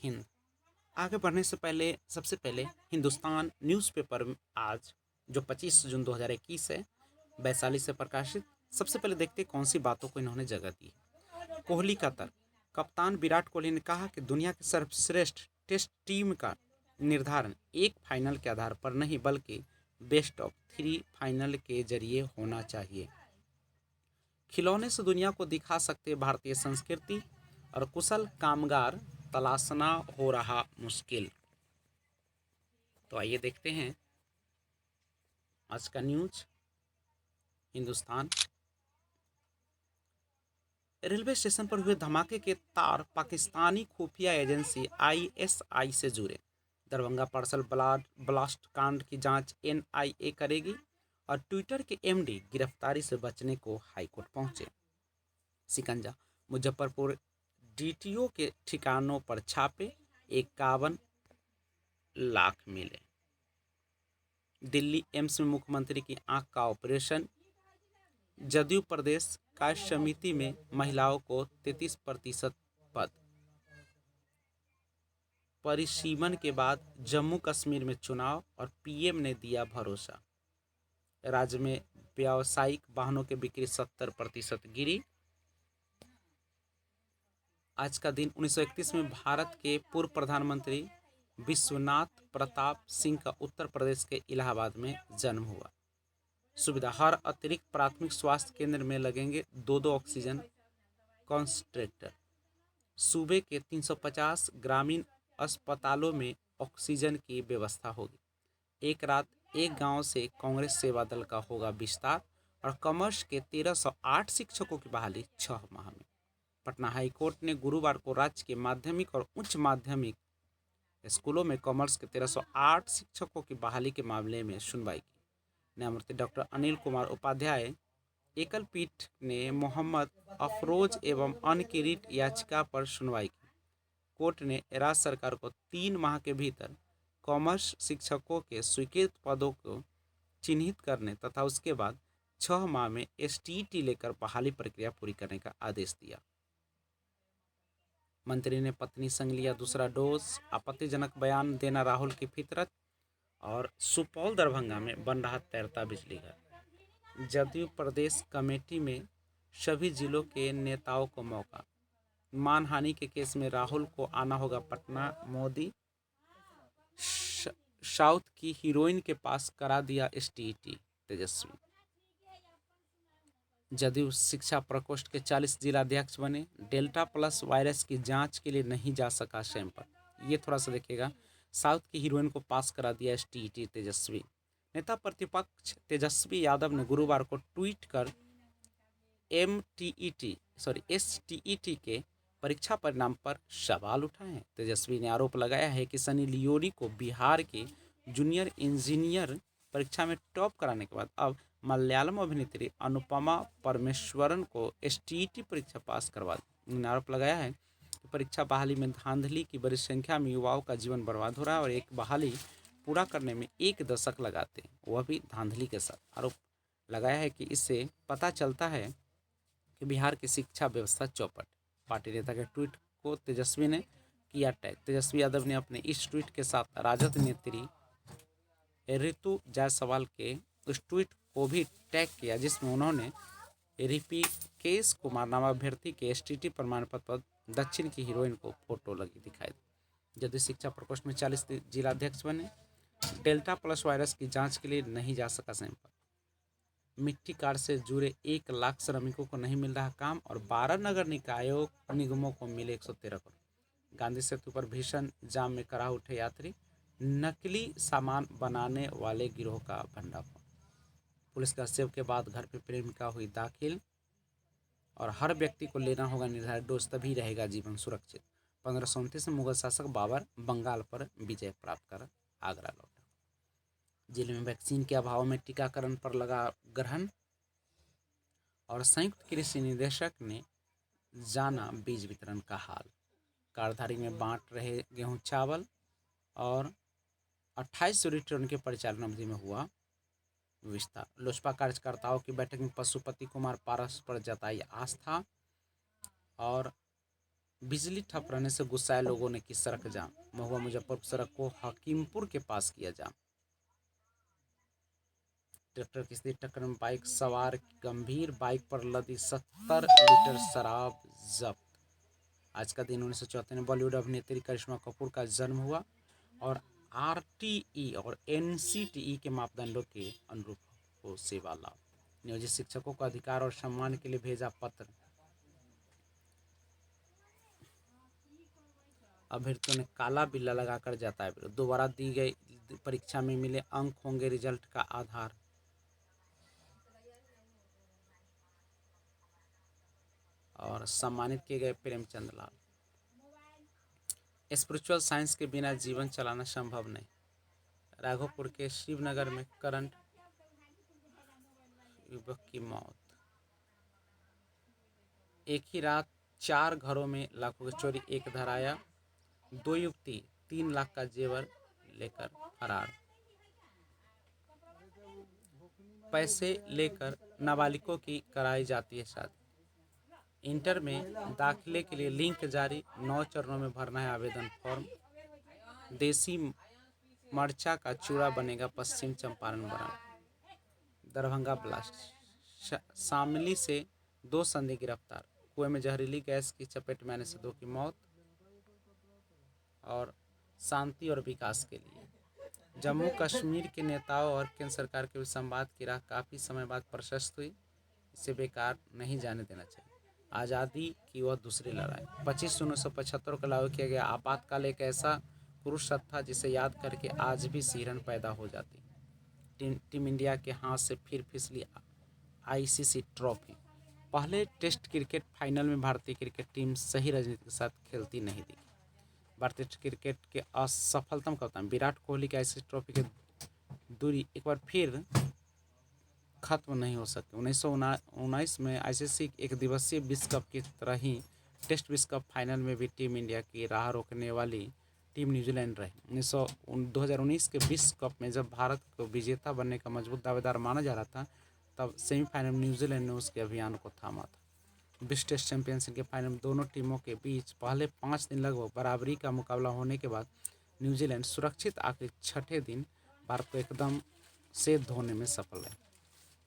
हिंद। आगे बढ़ने से पहले सबसे पहले हिंदुस्तान न्यूज़पेपर में आज जो 25 जून 2021 है, वैशाली से प्रकाशित। सबसे पहले देखते हैं कौन सी बातों को इन्होंने जगह दी। कोहली का तर्क। कप्तान विराट कोहली ने कहा कि दुनिया की सर्वश्रेष्ठ टेस्ट टीम का निर्धारण एक फाइनल के आधार पर नहीं बल्कि बेस्ट ऑफ 3 फाइनल के जरिए होना चाहिए। खिलौने से दुनिया को दिखा सकते भारतीय संस्कृति और कुशल कामगार तलाशना हो रहा मुश्किल। तो आइए देखते हैं आज का न्यूज हिंदुस्तान। रेलवे स्टेशन पर हुए धमाके के तार पाकिस्तानी खुफिया एजेंसी आईएसआई से जुड़े। दरभंगा पार्सल ब्लास्ट कांड की जांच एनआईए करेगी और ट्विटर के एमडी गिरफ्तारी से बचने को हाईकोर्ट पहुंचे। सिकंजा। मुजफ्फरपुर डीटीओ के ठिकानों पर छापे, 51 लाख मिले। दिल्ली एम्स में मुख्यमंत्री की आंख का ऑपरेशन। जदयू प्रदेश कार्य समिति में महिलाओं को 33% पद। परिसीमन के बाद जम्मू कश्मीर में चुनाव और पीएम ने दिया भरोसा। राज्य में व्यावसायिक वाहनों की बिक्री 70% गिरी। आज का दिन 1931 में भारत के पूर्व प्रधानमंत्री विश्वनाथ प्रताप सिंह का उत्तर प्रदेश के इलाहाबाद में जन्म हुआ। सुविधा। हर अतिरिक्त प्राथमिक स्वास्थ्य केंद्र में लगेंगे 2-2 ऑक्सीजन कॉन्सन्ट्रेटर। सूबे के 350 ग्रामीण अस्पतालों में ऑक्सीजन की व्यवस्था होगी। एक रात एक गांव से कांग्रेस सेवा दल का होगा विस्तार और कॉमर्स के 1308 शिक्षकों की बहाली 6 माह में। पटना हाईकोर्ट ने गुरुवार को राज्य के माध्यमिक और उच्च माध्यमिक स्कूलों में कॉमर्स के 1308 शिक्षकों की बहाली के मामले में सुनवाई की। न्यायमूर्ति डॉक्टर अनिल कुमार उपाध्याय एकल पीठ ने मोहम्मद अफरोज एवं अन्य की रिट याचिका पर सुनवाई की। कोर्ट ने राज्य सरकार को 3 माह के भीतर कॉमर्स शिक्षकों के स्वीकृत पदों को चिन्हित करने तथा उसके बाद 6 माह में एसटीईटी लेकर बहाली प्रक्रिया पूरी करने का आदेश दिया। मंत्री ने पत्नी संग लिया दूसरा डोज। आपत्तिजनक बयान देना राहुल की फितरत। और सुपौल दरभंगा में बन रहा तैरता बिजली घर। जदयू प्रदेश कमेटी में सभी जिलों के नेताओं को मौका। मानहानि के केस में राहुल को आना होगा पटना। मोदी साउथ की हीरोइन के पास करा दिया एसटीईटी। तेजस्वी। जदयू शिक्षा प्रकोष्ठ के 40 जिलाध्यक्ष बने। डेल्टा प्लस वायरस की जांच के लिए नहीं जा सका सैंपल। ये थोड़ा सा देखिएगा। साउथ की हीरोइन को पास करा दिया एसटीईटी। तेजस्वी। नेता प्रतिपक्ष तेजस्वी यादव ने गुरुवार को ट्वीट कर एसटीईटी के परीक्षा परिणाम पर सवाल उठाए हैं। तेजस्वी ने आरोप लगाया है कि सनी लियोनी को बिहार के जूनियर इंजीनियर परीक्षा में टॉप कराने के बाद अब मलयालम अभिनेत्री अनुपमा परमेश्वरन को एसटीईटी परीक्षा पास करवा दी। उन्होंने आरोप लगाया है कि परीक्षा बहाली में धांधली की बड़ी संख्या में युवाओं का जीवन बर्बाद हो रहा है और एक बहाली पूरा करने में 1 दशक लगाते हैं, वह भी धांधली के साथ। आरोप लगाया है कि इससे पता चलता है कि बिहार की शिक्षा व्यवस्था चौपट। पार्टी नेता के ट्वीट को तेजस्वी ने किया टैग। तेजस्वी यादव ने अपने इस ट्वीट के साथ राजद नेत्री ऋतु जायसवाल के उस ट्वीट को भी टैग किया जिसमें उन्होंने ऋषिकेश कुमार नाम अभ्यर्थी के एसटीईटी प्रमाण पत्र पर दक्षिण की हीरोइन को फोटो लगी दिखाई दी। जदयू शिक्षा प्रकोष्ठ में 40 जिलाध्यक्ष बने। डेल्टा प्लस वायरस की जांच के लिए नहीं जा सका सैंपल। मिट्टी कार्ड से जुड़े 1 लाख श्रमिकों को नहीं मिल रहा काम और 12 नगर निकायों निगमों को मिले 113 करोड़। गांधी सेतु पर भीषण जाम में करा उठे यात्री। नकली सामान बनाने वाले गिरोह का भंडाफोड़। पुलिस का सेव के बाद घर पे प्रेमिका हुई दाखिल और हर व्यक्ति को लेना होगा निर्धारित डोज, तभी रहेगा जीवन सुरक्षित। 1529 में मुगल शासक बाबर बंगाल पर विजय प्राप्त कर आगरा लौटा। जिले में वैक्सीन के अभाव में टीकाकरण पर लगा ग्रहण और संयुक्त कृषि निदेशक ने जाना बीज वितरण का हाल। कारधारी में बांट रहे गेहूं चावल और 28 रिटर्न के परिचालन अवधि में हुआ विस्तार। लोजपा कार्यकर्ताओं की बैठक में पशुपति कुमार पारस पर जताई आस्था और बिजली ठप रहने से गुस्साए लोगों ने की सड़क जाम। महुआ मुजफ्फरपुर सड़क को हकीमपुर के पास किया जाम। ट्रैक्टर की सीधी टक्कर में बाइक सवार गंभीर, बाइक पर लदी 70 लीटर शराब जब्त। आज का दिन 1974 में बॉलीवुड अभिनेत्री करिश्मा कपूर का जन्म हुआ और आरटीई और एनसीटीई के मापदंडों के अनुरूप हो सेवा लाभ। नियोजित शिक्षकों को अधिकार और सम्मान के लिए भेजा पत्र। अभ्यर्थियों ने काला बिल्ला लगाकर जताया विरोध। दोबारा दी गई परीक्षा में मिले अंक होंगे रिजल्ट का आधार। और सम्मानित किए गए प्रेमचंद लाल। स्पिरिचुअल साइंस के बिना जीवन चलाना संभव नहीं। राघोपुर के शिवनगर में करंट युवक की मौत। एक ही रात 4 घरों में लाखों की चोरी, एक धराया। 2 युवती 3 लाख का जेवर लेकर फरार। पैसे लेकर नाबालिगों की कराई जाती है शादी। इंटर में दाखिले के लिए लिंक जारी, 9 चरणों में भरना है आवेदन फॉर्म। देसी मरचा का चूड़ा बनेगा पश्चिम चंपारण ब्रांड। दरभंगा ब्लास्ट, शामली से 2 संदिग्ध गिरफ्तार। कुएं में जहरीली गैस की चपेट में आने से 2 की मौत। और शांति और विकास के लिए जम्मू कश्मीर के नेताओं और केंद्र सरकार के बीच संवाद की राह काफ़ी समय बाद प्रशस्त हुई। इसे बेकार नहीं जाने देना चाहिए। आज़ादी की वह दूसरी लड़ाई। 25 जून 1975 को लागू किया गया आपातकाल एक ऐसा कुरुक्षेत्र था जिसे याद करके आज भी सिहरन पैदा हो जाती। टीम इंडिया के हाथ से फिर फिसली आईसीसी ट्रॉफी। पहले टेस्ट क्रिकेट फाइनल में भारतीय क्रिकेट टीम सही रणनीति के साथ खेलती नहीं दिखी। भारतीय क्रिकेट के असफलतम कप्तान विराट कोहली की आईसीसी ट्रॉफी की दूरी एक बार फिर खत्म नहीं हो सकी। 1919 में आईसीसी एक दिवसीय विश्व कप की तरह ही टेस्ट विश्व कप फाइनल में भी टीम इंडिया की राह रोकने वाली टीम न्यूजीलैंड रही। 2019 के विश्व कप में जब भारत को विजेता बनने का मजबूत दावेदार माना जा रहा था, तब सेमीफाइनल में न्यूजीलैंड ने उसके अभियान को थामा था। विश्व टेस्ट चैंपियनशिप के फाइनल में दोनों टीमों के बीच पहले 5 दिन लगभग बराबरी का मुकाबला होने के बाद न्यूजीलैंड सुरक्षित आखिरी 6ठे दिन भारत को एकदम से धोने में सफल रहे।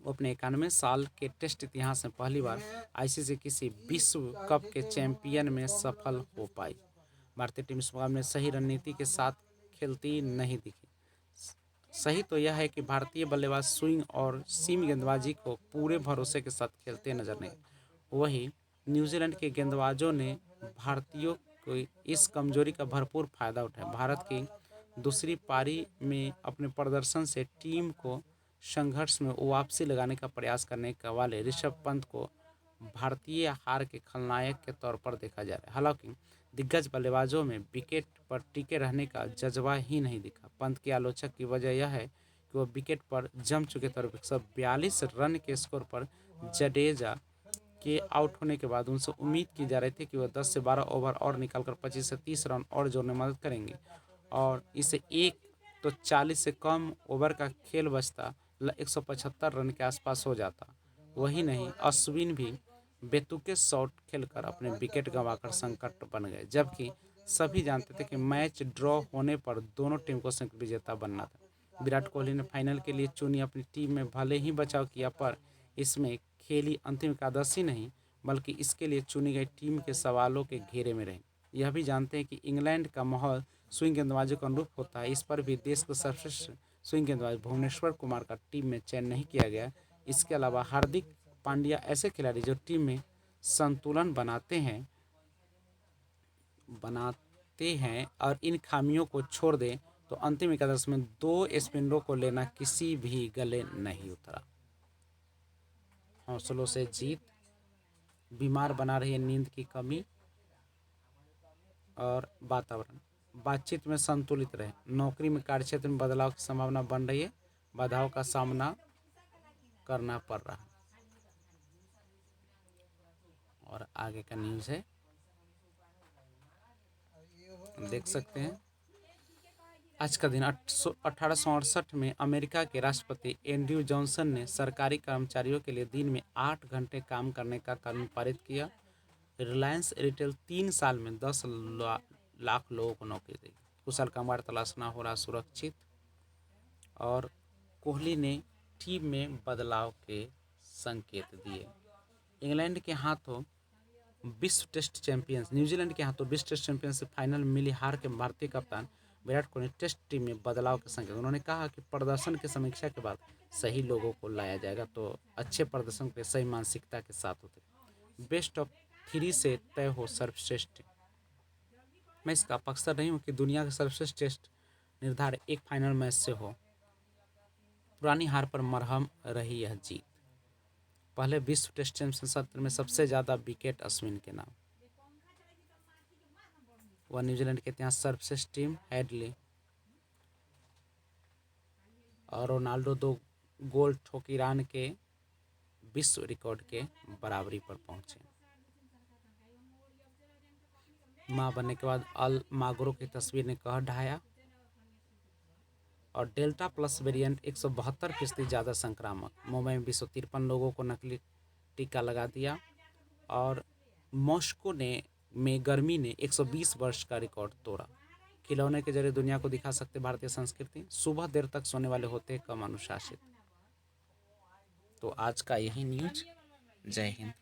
वो अपने 91 साल के टेस्ट इतिहास में पहली बार आईसीसी किसी विश्व कप के चैंपियन में सफल हो पाई। भारतीय टीम इस मुकाबले में सही रणनीति के साथ खेलती नहीं दिखी। सही तो यह है कि भारतीय बल्लेबाज स्विंग और सीम गेंदबाजी को पूरे भरोसे के साथ खेलते नजर नहीं। वहीं न्यूजीलैंड के गेंदबाजों ने भारतीयों को इस कमजोरी का भरपूर फायदा उठाया। भारत की दूसरी पारी में अपने प्रदर्शन से टीम को संघर्ष में वापसी लगाने का प्रयास करने का वाले ऋषभ पंत को भारतीय हार के खलनायक के तौर पर देखा जा रहा है। हालांकि दिग्गज बल्लेबाजों में विकेट पर टिके रहने का जज्बा ही नहीं दिखा। पंत के आलोचक की वजह यह है कि वह विकेट पर जम चुके थे। 142 रन के स्कोर पर जडेजा के आउट होने के बाद उनसे उम्मीद की जा रही थी कि वह 10 से 12 ओवर और निकालकर 25 से 30 रन और जोड़ने में मदद करेंगे और इसे एक तो 40 से कम ओवर का खेल बचता 175 रन के आसपास हो जाता। वही नहीं, अश्विन भी बेतुके शॉट खेलकर अपने विकेट गंवाकर संकट बन गए, जबकि सभी जानते थे कि मैच ड्रॉ होने पर दोनों टीम को संयुक्त विजेता बनना था। विराट कोहली ने फाइनल के लिए चुनी अपनी टीम में भले ही बचाव किया, पर इसमें खेली अंतिम एकादशी नहीं बल्कि इसके लिए चुनी गई टीम के सवालों के घेरे में रही। यह भी जानते हैं कि इंग्लैंड का माहौल स्विंग गेंदबाजी को अनुरूप होता है। इस पर भी देश के सर्वश्रेष्ठ स्विंग गेंदबाज भुवनेश्वर कुमार का टीम में चयन नहीं किया गया। इसके अलावा हार्दिक पांड्या ऐसे खिलाड़ी जो टीम में संतुलन बनाते हैं और इन खामियों को छोड़ दें तो अंतिम एकादश में 2 स्पिनरों को लेना किसी भी गले नहीं उतरा। हौसलों से जीत, बीमार बना रही है नींद की कमी और वातावरण। बातचीत में संतुलित रहे। नौकरी में कार्यक्षेत्र में बदलाव की संभावना बन रही है। बाधाओं का सामना करना पड़ रहा है। और आगे का न्यूज़ है, देख सकते हैं। आज का दिन 1868 में अमेरिका के राष्ट्रपति एंड्रयू जॉनसन ने सरकारी कर्मचारियों के लिए दिन में 8 घंटे काम करने का कानून पारित किया। रिलायंस एयरटेल 3 साल में 10 लाख लोगों को नौकरी देगी। कुशल कामगार तलाशना हो रहा सुरक्षित। और कोहली ने टीम में बदलाव के संकेत दिए। इंग्लैंड के हाथों विश्व टेस्ट चैंपियंस न्यूजीलैंड के हाथों विश्व टेस्ट चैंपियनशिप फाइनल में मिली हार के भारतीय कप्तान विराट कोहली ने टेस्ट टीम में बदलाव के संकेत। उन्होंने कहा कि प्रदर्शन की समीक्षा के बाद सही लोगों को लाया जाएगा, तो अच्छे प्रदर्शन के सही मानसिकता के साथ होते बेस्ट ऑफ 3 से तय हो सर्वश्रेष्ठ टीम। मैं इसका पक्षधर नहीं हूँ कि दुनिया का सर्वश्रेष्ठ टेस्ट निर्धारण एक फाइनल मैच से हो। पुरानी हार पर मरहम रही यह जीत। पहले विश्व टेस्ट चैंपियनशिप सत्र में सबसे ज़्यादा विकेट अश्विन के नाम। वह न्यूजीलैंड के इतिहास सर्वश्रेष्ठ टीम हेडली और रोनाल्डो 2 गोल ठोक ईरान के विश्व रिकॉर्ड के बराबरी पर पहुंचे। मां बनने के बाद अल मागरो की तस्वीर ने कहर ढाया। और डेल्टा प्लस वेरिएंट 172% ज़्यादा संक्रामक। मुंबई में 253 लोगों को नकली टीका लगा दिया। और मॉस्को में गर्मी ने 120 वर्ष का रिकॉर्ड तोड़ा। खिलौने के जरिए दुनिया को दिखा सकते भारतीय संस्कृति। सुबह देर तक सोने वाले होते कम अनुशासित। तो आज का यही न्यूज। जय हिंद।